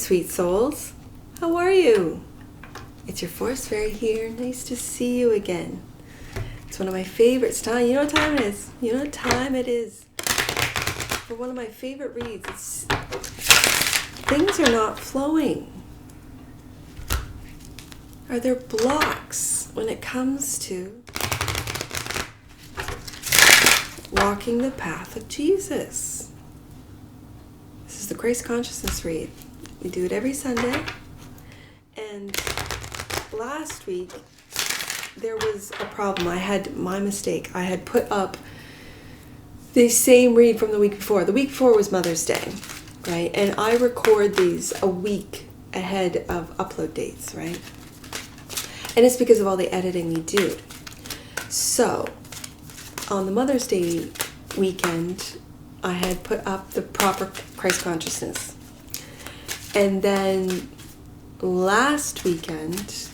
sweet souls. How are you? It's your Force Fairy here. Nice to see you again. It's one of my favorites. You know what time it is? You know what time it is? For one of my favorite reads. Things are not flowing. Are there blocks when it comes to walking the path of Jesus? This is the Grace Consciousness read. We do it every Sunday. And last week, there was a problem. I had my mistake. I had put up the same read from the week before. The week before was Mother's Day, right? And I record these a week ahead of upload dates, right? And it's because of all the editing we do. So, on the Mother's Day weekend, I had put up the proper Christ consciousness. And then last weekend,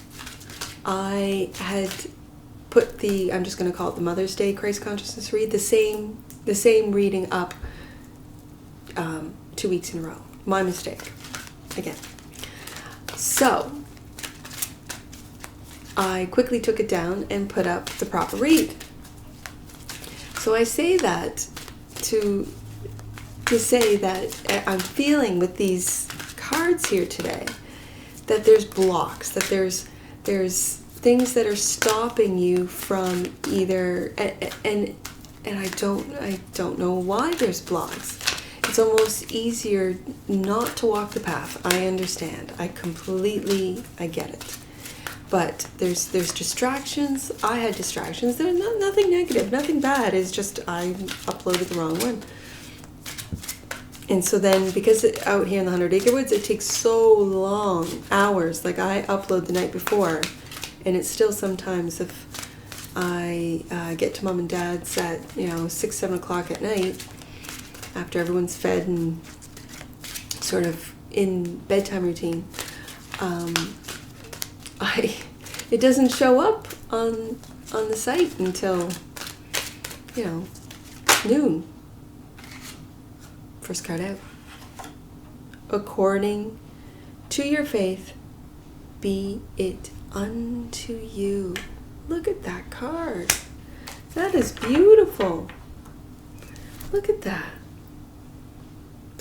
I had put I'm just going to call it the Mother's Day Christ consciousness read, the same reading up 2 weeks in a row. My mistake. Again. So, I quickly took it down and put up the proper read. So I say that to say that I'm feeling with these cards here today that there's blocks, that there's things that are stopping you from either, and I don't know why there's blocks. It's almost easier not to walk the path. I understand. I get it. But there's distractions. I had distractions. There's nothing negative, nothing bad. It's just I uploaded the wrong one. And so then, because out here in the 100 Acre Woods, it takes so long, hours. Like I upload the night before, and it's still sometimes if I get to mom and dad's at 6, 7 o'clock at night, after everyone's fed and sort of in bedtime routine. It doesn't show up on the site until, noon. First card out. According to your faith, be it unto you. Look at that card. That is beautiful. Look at that.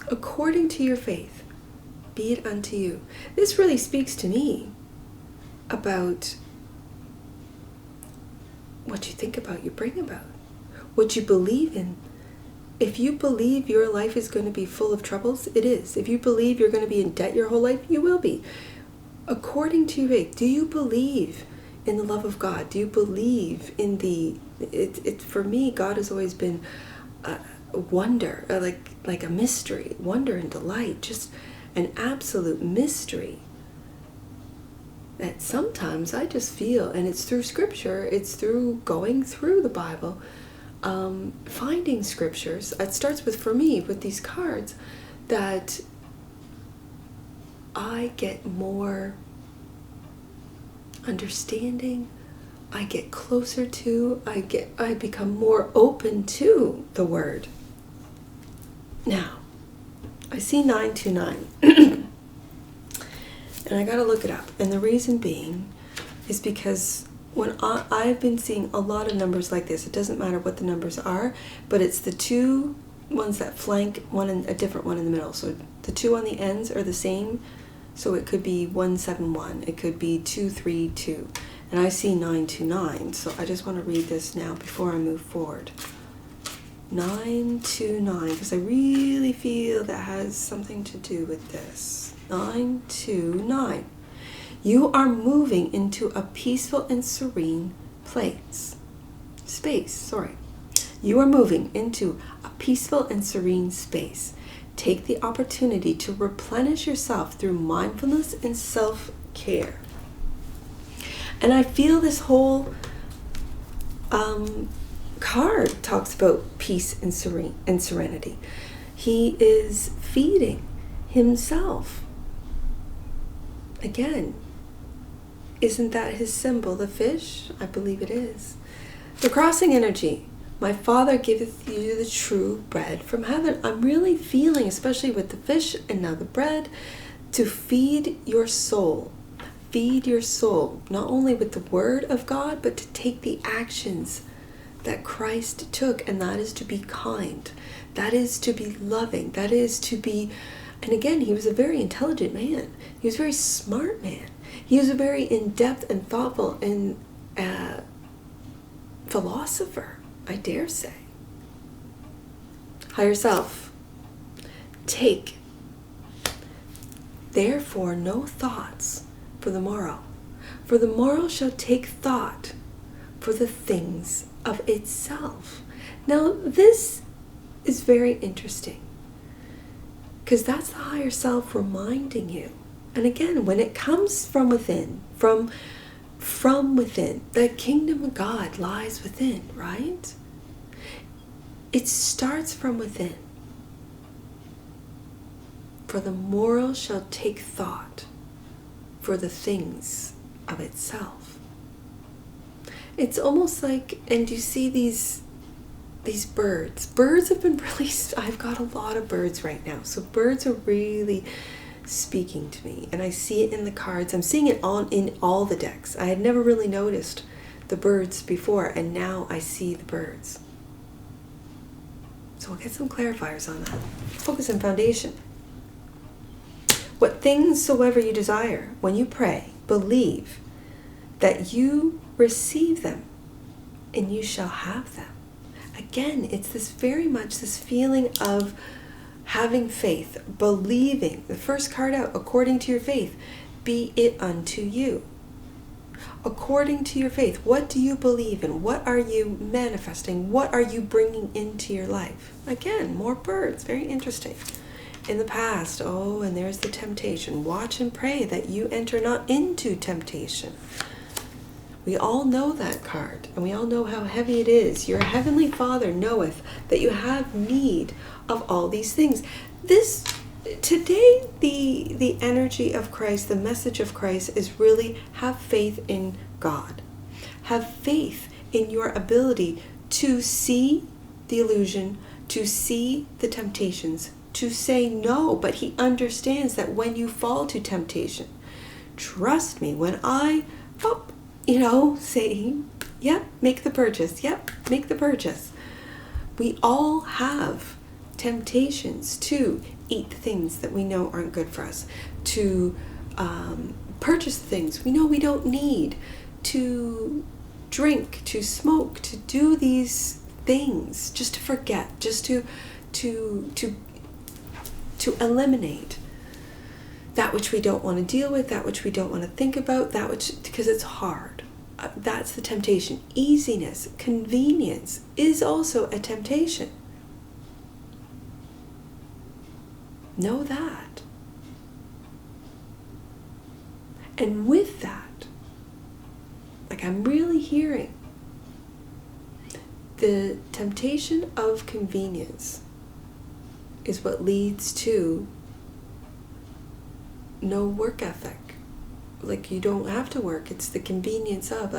According to your faith, be it unto you. This really speaks to me about what you think about, you bring about. What you believe in. If you believe your life is going to be full of troubles, it is. If you believe you're going to be in debt your whole life, you will be. According to your faith, do you believe in the love of God? Do you believe in for me, God has always been wonder, like a mystery, wonder and delight, just an absolute mystery that sometimes I just feel, and it's through scripture, it's through going through the Bible, finding scriptures. It starts with, for me, with these cards, that I get more understanding, I get closer to, I become more open to the word. Now, I see 929. And I gotta look it up. And the reason being is because when I've been seeing a lot of numbers like this, it doesn't matter what the numbers are, but it's the two ones that flank one and a different one in the middle. So the two on the ends are the same. So it could be 171. It could be 232. And I see 929. So I just want to read this now before I move forward. 929, because I really feel that has something to do with this. 929. You are moving into a peaceful and serene space. You are moving into a peaceful and serene space. Take the opportunity to replenish yourself through mindfulness and self-care. And I feel this whole card talks about peace and serenity. He is feeding himself. Again, isn't that his symbol, the fish? I believe it is. The crossing energy. My Father giveth you the true bread from heaven. I'm really feeling, especially with the fish and now the bread, to feed your soul. Feed your soul, not only with the word of God, but to take the actions that Christ took, and that is to be kind. That is to be loving. That is to be, and again, he was a very intelligent man. He was a very smart man. He was a very in-depth and thoughtful and philosopher, I dare say. Higher self. Take, therefore, no thoughts for the morrow. For the morrow shall take thought for the things of itself. Now, this is very interesting, because that's the higher self reminding you. And again, when it comes from within, from within, the kingdom of God lies within, right? It starts from within. For the morrow shall take thought for the things of itself. It's almost like, and you see these birds. Birds have been really, I've got a lot of birds right now. So birds are really speaking to me. And I see it in the cards. I'm seeing it in all the decks. I had never really noticed the birds before, and now I see the birds. So we'll get some clarifiers on that. Focus on foundation. What things soever you desire, when you pray, believe that you receive them, and you shall have them. Again, it's this very much this feeling of having faith, believing. The first card out, according to your faith, be it unto you. According to your faith, what do you believe in? What are you manifesting? What are you bringing into your life? Again, more birds, very interesting. In the past, and there's the temptation. Watch and pray that you enter not into temptation. We all know that card, and we all know how heavy it is. Your heavenly Father knoweth that you have need of all these things. Today, the energy of Christ, the message of Christ is really have faith in God. Have faith in your ability to see the illusion, to see the temptations, to say no, but he understands that when you fall to temptation, trust me, when I, say, yep, make the purchase, we all have temptations to eat things that we know aren't good for us, to purchase things we know we don't need, to drink, to smoke, to do these things, just to forget, just to eliminate that which we don't want to deal with, that which we don't want to think about, because it's hard. That's the temptation. Easiness, convenience is also a temptation. Know that. And with that, I'm really hearing the temptation of convenience is what leads to no work ethic. You don't have to work. It's the convenience of,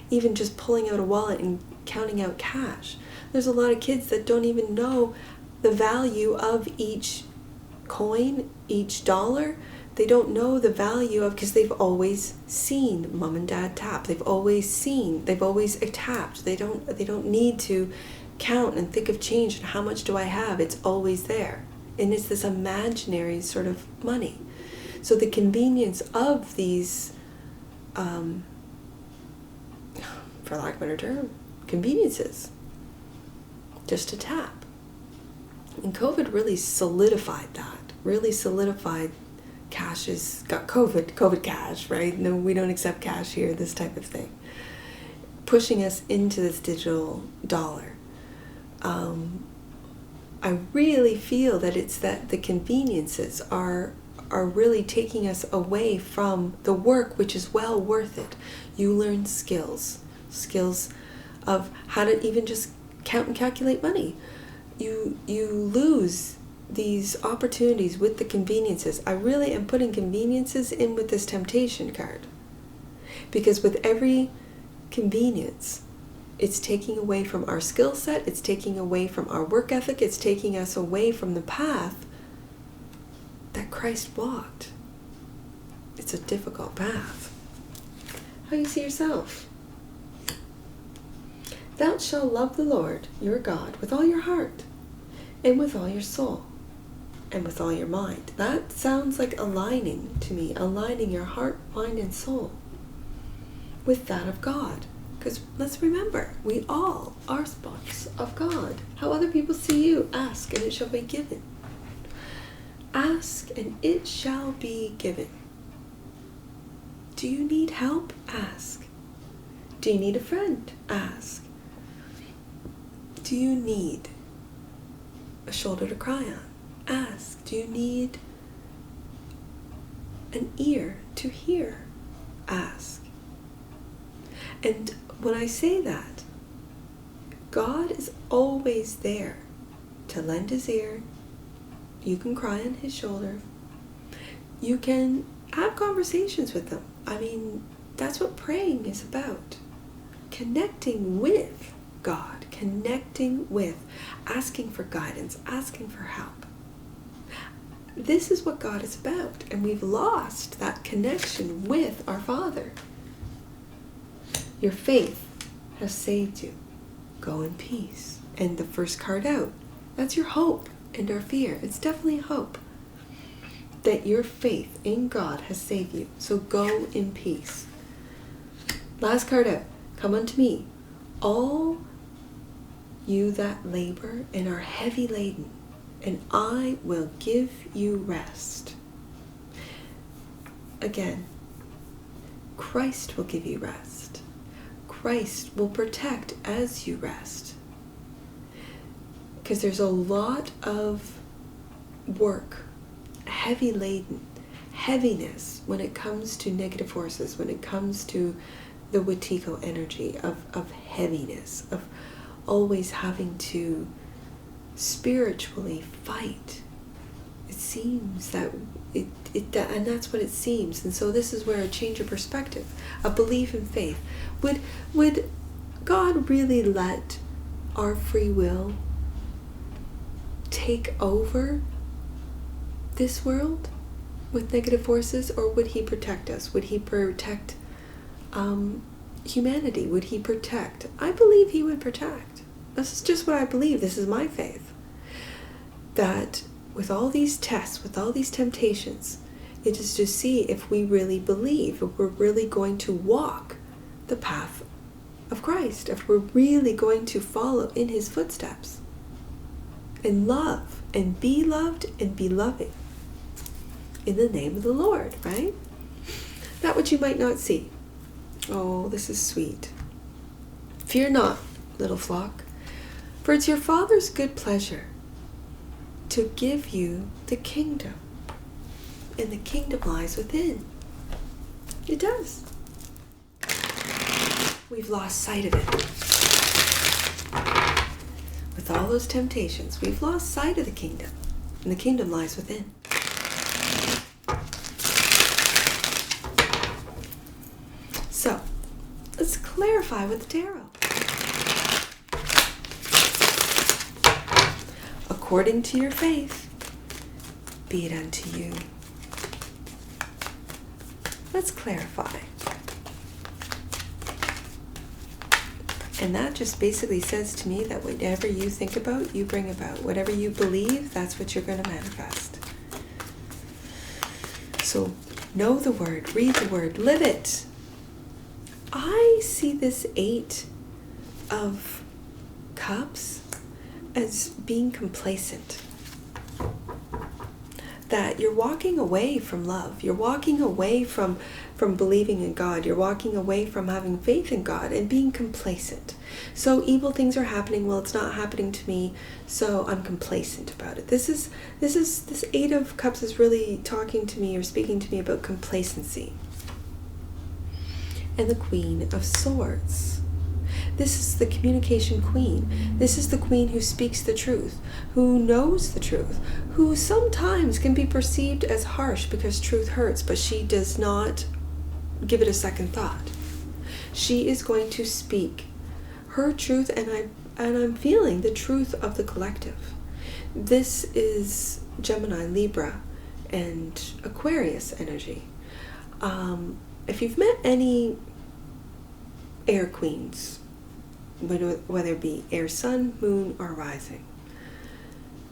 even just pulling out a wallet and counting out cash. There's a lot of kids that don't even know the value of each coin, each dollar. They don't know the value of, because they've always seen mom and dad tap. They've always tapped. They don't need to count and think of change and how much do I have. It's always there. And it's this imaginary sort of money. So the convenience of these, for lack of a better term, conveniences, just to tap. And COVID really solidified that, cash has got COVID cash, right? No, we don't accept cash here, this type of thing. Pushing us into this digital dollar. I really feel that it's that the conveniences are really taking us away from the work, which is well worth it. You learn skills of how to even just count and calculate money. You lose these opportunities with the conveniences. I really am putting conveniences in with this temptation card, because with every convenience, it's taking away from our skill set, it's taking away from our work ethic, it's taking us away from the path that Christ walked. It's a difficult path. How you see yourself? Thou shalt love the Lord your God with all your heart, and with all your soul, and with all your mind. That sounds like aligning to me, aligning your heart, mind, and soul with that of God. Because let's remember, we all are sparks of God. How other people see you, ask and it shall be given. Ask and it shall be given. Do you need help? Ask. Do you need a friend? Ask. Do you need a shoulder to cry on? Ask. Do you need an ear to hear? Ask. And when I say that, God is always there to lend his ear. You can cry on his shoulder. You can have conversations with him. I mean, that's what praying is about. Connecting with God, connecting with, asking for guidance, asking for help. This is what God is about, and we've lost that connection with our Father. Your faith has saved you. Go in peace. And the first card out, that's your hope and our fear. It's definitely hope that your faith in God has saved you. So go in peace. Last card out, come unto me, all you that labor and are heavy laden, and I will give you rest. Again, Christ will give you rest. Christ will protect as you rest. Because there's a lot of work, heavy laden, heaviness when it comes to negative forces, when it comes to the Wetiko energy of heaviness, of always having to spiritually fight. It seems that and that's what it seems. And so this is where a change of perspective, a belief in faith. Would God really let our free will take over this world with negative forces, or would he protect us? Would he protect humanity? Would he protect? I believe he would protect. This is just what I believe. This is my faith. That with all these tests, with all these temptations, it is to see if we really believe, if we're really going to walk the path of Christ, if we're really going to follow in his footsteps and love and be loved and be loving in the name of the Lord, right? That which you might not see. Oh, this is sweet. Fear not, little flock, for it's your Father's good pleasure to give you the kingdom, and the kingdom lies within. It does. We've lost sight of it. With all those temptations, we've lost sight of the kingdom, and the kingdom lies within. So, let's clarify with the tarot. According to your faith, be it unto you. Let's clarify. And that just basically says to me that whatever you think about, you bring about. Whatever you believe, that's what you're going to manifest. So know the word, read the word, live it. I see this 8 of Cups as being complacent. That you're walking away from love. You're walking away from believing in God. You're walking away from having faith in God and being complacent. So evil things are happening. Well, it's not happening to me, so I'm complacent about it. This 8 of Cups is really talking to me or speaking to me about complacency. And the Queen of Swords. This is the communication queen. This is the queen who speaks the truth, who knows the truth, who sometimes can be perceived as harsh because truth hurts, but she does not give it a second thought. She is going to speak her truth, and I'm feeling the truth of the collective. This is Gemini, Libra, and Aquarius energy. If you've met any air queens, whether it be air sun, moon, or rising,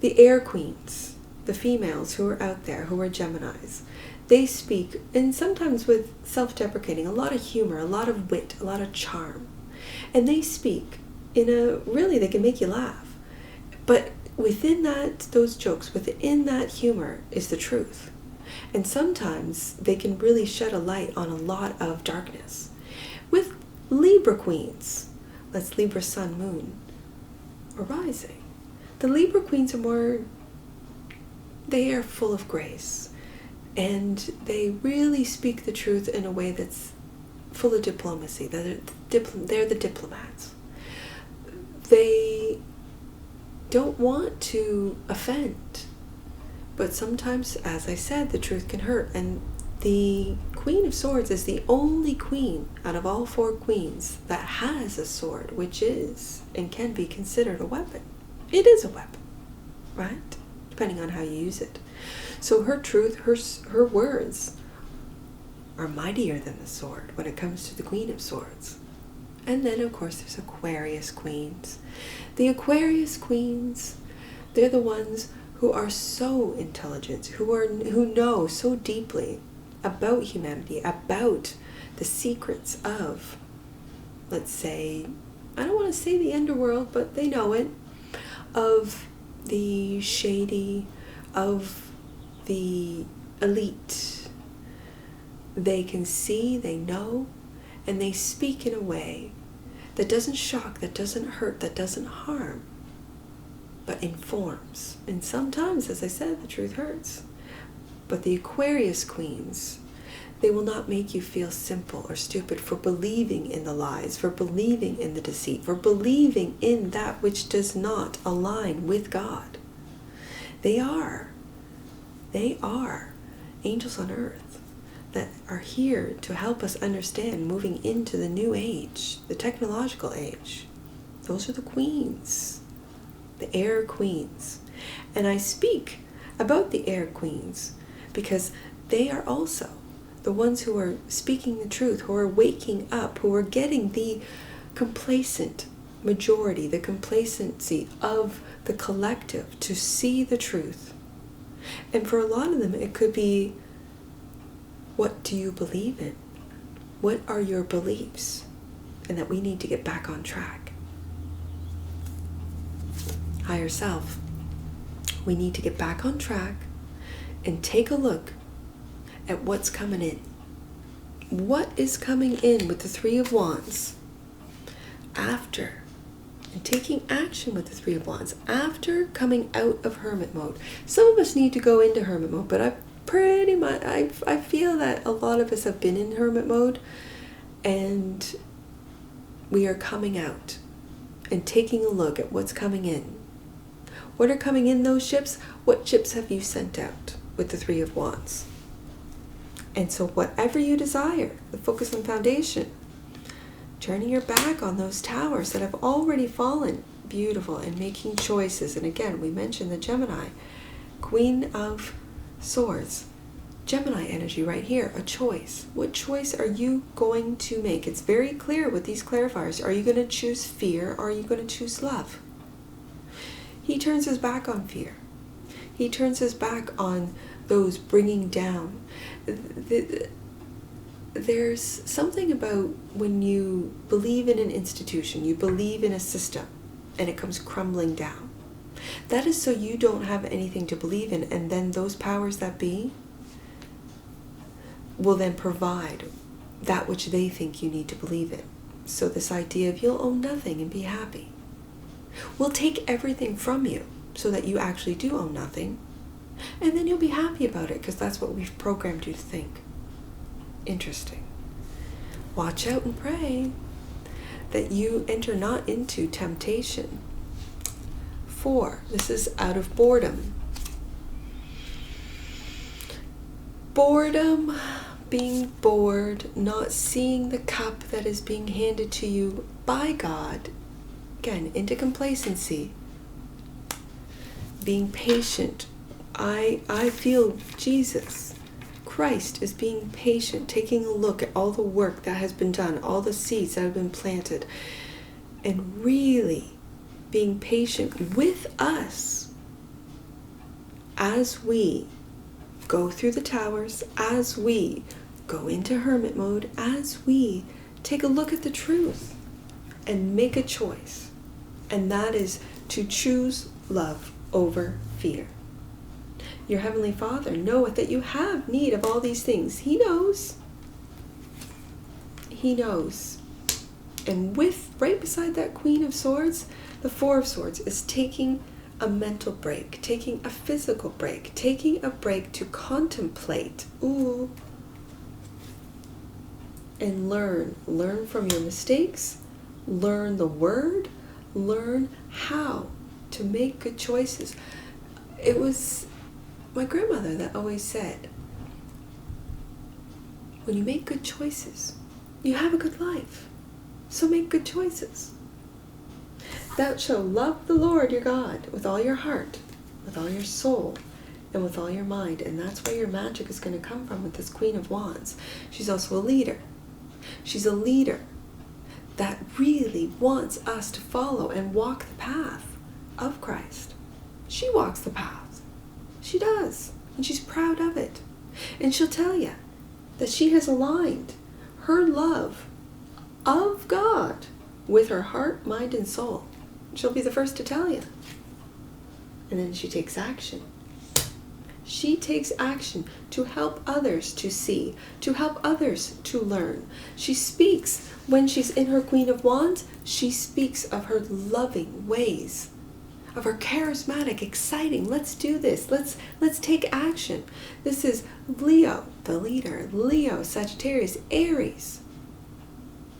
the air queens, the females who are out there, who are Geminis, they speak, and sometimes with self-deprecating, a lot of humor, a lot of wit, a lot of charm. And they speak they can make you laugh. But within those jokes, within that humor is the truth. And sometimes they can really shed a light on a lot of darkness. With Libra queens, that's Libra sun, moon, or rising, the Libra queens they are full of grace. And they really speak the truth in a way that's full of diplomacy. They're the diplomats. They don't want to offend. But sometimes, as I said, the truth can hurt. And the Queen of Swords is the only queen out of all 4 queens that has a sword, which is and can be considered a weapon. It is a weapon, right? Depending on how you use it. So her truth, her words are mightier than the sword when it comes to the Queen of Swords. And then, of course, there's Aquarius queens. The Aquarius queens, they're the ones who are so intelligent, who know so deeply about humanity, about the secrets of, let's say, I don't want to say the underworld, but they know it, of the shady, of the elite. They can see, they know, and they speak in a way that doesn't shock, that doesn't hurt, that doesn't harm, but informs. And sometimes, as I said, the truth hurts. But the Aquarius queens, they will not make you feel simple or stupid for believing in the lies, for believing in the deceit, for believing in that which does not align with God. They are angels on earth that are here to help us understand moving into the new age, the technological age. Those are the queens, the air queens. And I speak about the air queens because they are also the ones who are speaking the truth, who are waking up, who are getting the complacent majority, the complacency of the collective to see the truth. And for a lot of them, it could be, what do you believe in? What are your beliefs? And that we need to get back on track. Higher self. We need to get back on track and take a look at what's coming in. What is coming in with the 3 of Wands after, and taking action with the 3 of Wands after coming out of hermit mode. Some of us need to go into hermit mode, but I feel that a lot of us have been in hermit mode, and we are coming out and taking a look at what's coming in. What are coming in those ships? What ships have you sent out with the 3 of Wands? And so whatever you desire, the focus on foundation, turning your back on those towers that have already fallen, beautiful, and making choices. And again, we mentioned the Gemini, Queen of Swords, Gemini energy right here, a choice. What choice are you going to make? It's very clear with these clarifiers. Are you going to choose fear, or are you going to choose love? He turns his back on fear. He turns his back on those bringing down. There's something about when you believe in an institution, you believe in a system, and it comes crumbling down. That is so you don't have anything to believe in, and then those powers that be will then provide that which they think you need to believe in. So this idea of you'll own nothing and be happy will take everything from you so that you actually do own nothing, and then you'll be happy about it because that's what we've programmed you to think. Interesting. Watch out and pray that you enter not into temptation. 4, this is out of boredom. Boredom, being bored, not seeing the cup that is being handed to you by God. Again, into complacency. Being patient. I feel Jesus. Christ is being patient, taking a look at all the work that has been done, all the seeds that have been planted, and really being patient with us as we go through the towers, as we go into hermit mode, as we take a look at the truth and make a choice. And that is to choose love over fear. Your Heavenly Father knoweth that you have need of all these things. He knows. He knows. And right beside that Queen of Swords, the Four of Swords is taking a mental break, taking a physical break, taking a break to contemplate. And learn. Learn from your mistakes. Learn the word. Learn how to make good choices. It was my grandmother that always said, when you make good choices, you have a good life. So make good choices. Thou shalt love the Lord your God with all your heart, with all your soul, and with all your mind. And that's where your magic is going to come from with this Queen of Wands. She's also a leader. She's a leader that really wants us to follow and walk the path of Christ. She walks the path. She does. And she's proud of it. And she'll tell you that she has aligned her love of God with her heart, mind, and soul. She'll be the first to tell you. And then she takes action. She takes action to help others to see, to help others to learn. She speaks, when she's in her Queen of Wands, she speaks of her loving ways, of her charismatic, exciting, let's do this, let's take action. This is Leo, the leader, Leo, Sagittarius, Aries,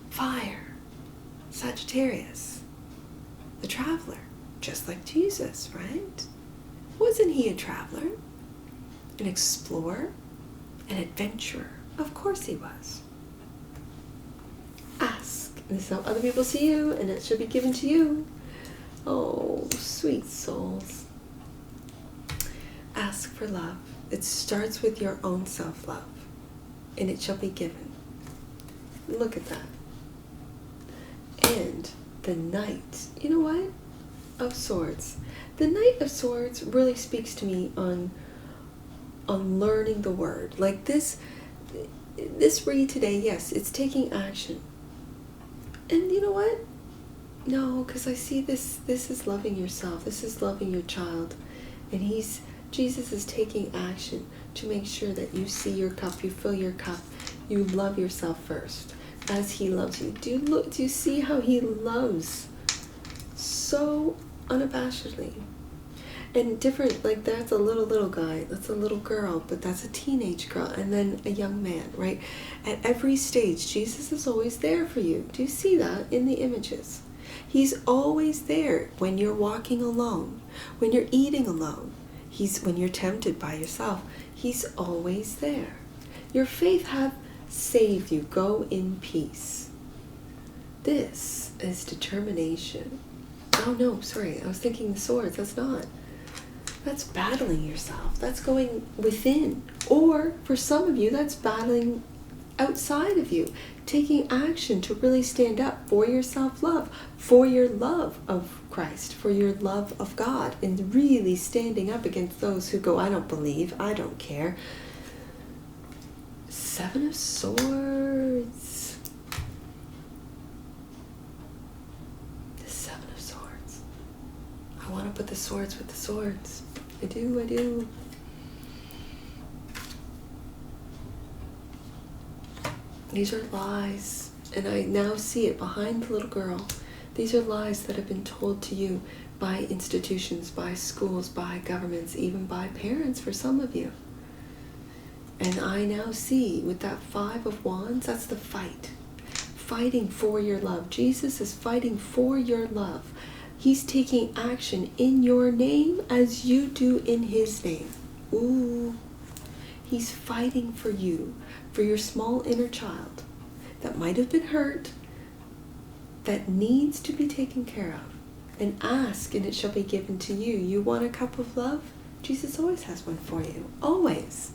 fire, Sagittarius, the traveler, just like Jesus, right? Wasn't he a traveler? An explorer? An adventurer? Of course he was. Ask. And this is how other people see you, and it should be given to you. Oh, sweet souls. Ask for love. It starts with your own self-love, and it shall be given. Look at that. And the Knight, you know what? Of Swords. The Knight of Swords really speaks to me on learning the word. Like this read today, yes, it's taking action. And you know what? No, because I see this is loving yourself. This is loving your child. And Jesus is taking action to make sure that you see your cup, you fill your cup, you love yourself first as he loves you. Do you see how he loves so unabashedly? And different, like that's a little guy, that's a little girl, but that's a teenage girl, and then a young man, right? At every stage, Jesus is always there for you. Do you see that in the images? He's always there when you're walking alone, when you're eating alone. When you're tempted by yourself, he's always there. Your faith hath saved you. Go in peace. This is determination. Oh no, sorry, I was thinking the swords. That's not. That's battling yourself. That's going within. Or for some of you, that's battling outside of you. Taking action to really stand up for your self-love, for your love of Christ, for your love of God, and really standing up against those who go, I don't believe, I don't care. Seven of Swords. The Seven of Swords. I want to put the swords with the swords. I do. These are lies, and I now see it behind the little girl. These are lies that have been told to you by institutions, by schools, by governments, even by parents for some of you. And I now see with that Five of Wands, that's the fight. Fighting for your love. Jesus is fighting for your love. He's taking action in your name as you do in his name. Ooh. He's fighting for you, for your small inner child that might have been hurt, that needs to be taken care of. And ask, and it shall be given to you. You want a cup of love? Jesus always has one for you. Always.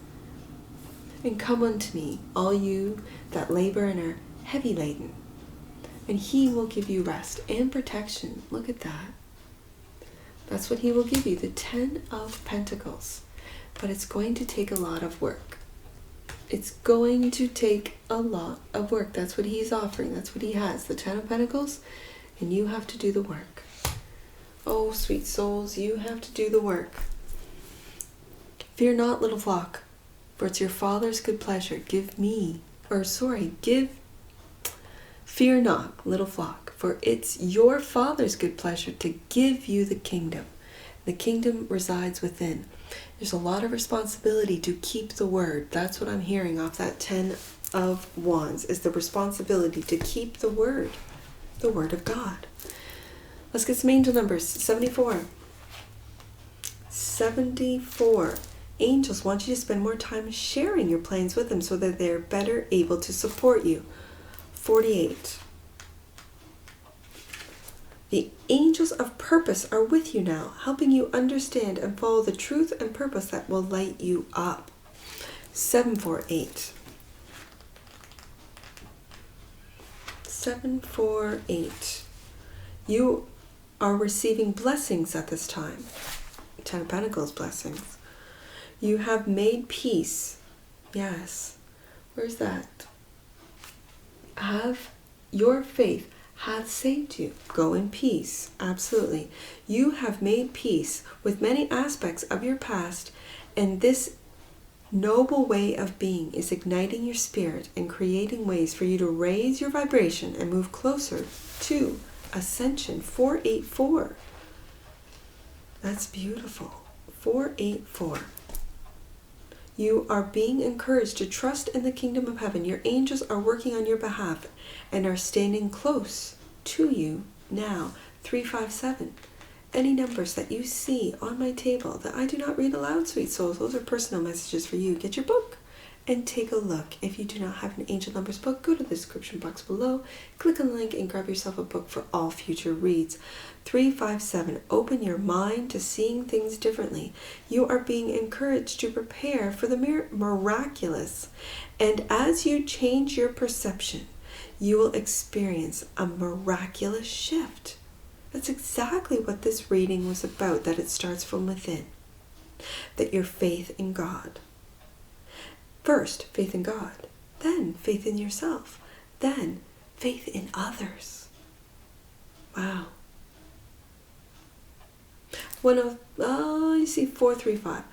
And come unto me, all you that labor and are heavy laden, and he will give you rest and protection. Look at that. That's what he will give you, the 10 of Pentacles. But it's going to take a lot of work. It's going to take a lot of work. That's what he's offering. That's what he has, the 10 of Pentacles, and you have to do the work. Oh, sweet souls, you have to do the work. Fear not, little flock, for it's your Father's good pleasure. Fear not, little flock, for it's your Father's good pleasure to give you the kingdom. The kingdom resides within. There's a lot of responsibility to keep the word. That's what I'm hearing off that 10 of Wands, is the responsibility to keep the word of God. Let's get some angel numbers. 74. 74. Angels want you to spend more time sharing your plans with them so that they're better able to support you. 48. The angels of purpose are with you now, helping you understand and follow the truth and purpose that will light you up. 748. 748. You are receiving blessings at this time. 10 of Pentacles blessings. You have made peace. Yes. Where's that? Have your faith hath saved you. Go in peace. Absolutely. You have made peace with many aspects of your past, and this noble way of being is igniting your spirit and creating ways for you to raise your vibration and move closer to ascension. 484. That's beautiful. 484. You are being encouraged to trust in the kingdom of heaven. Your angels are working on your behalf and are standing close to you now. 357. Any numbers that you see on my table that I do not read aloud, sweet souls, those are personal messages for you. Get your book and take a look. If you do not have an Angel Numbers book, go to the description box below, click on the link and grab yourself a book for all future reads. 357. Open your mind to seeing things differently. You are being encouraged to prepare for the miraculous. And as you change your perception, you will experience a miraculous shift. That's exactly what this reading was about, that it starts from within. That your faith in God. First, faith in God. Then, faith in yourself. Then, faith in others. Wow. You see 435.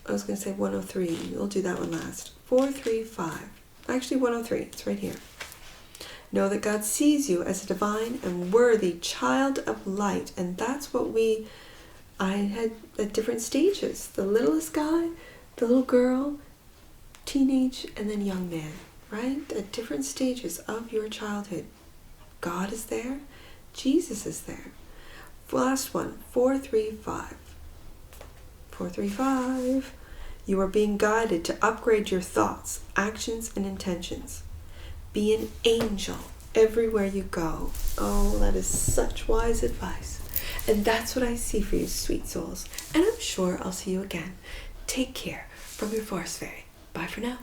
I was going to say 103. We'll do that one last. 435. Actually, 103. It's right here. Know that God sees you as a divine and worthy child of light. And that's what I had at different stages. The littlest guy, the little girl, teenage, and then young man, right? At different stages of your childhood. God is there. Jesus is there. Last one, 435. 435. You are being guided to upgrade your thoughts, actions, and intentions. Be an angel everywhere you go. Oh, that is such wise advice. And that's what I see for you, sweet souls. And I'm sure I'll see you again. Take care from your Forest Fairy. Bye for now.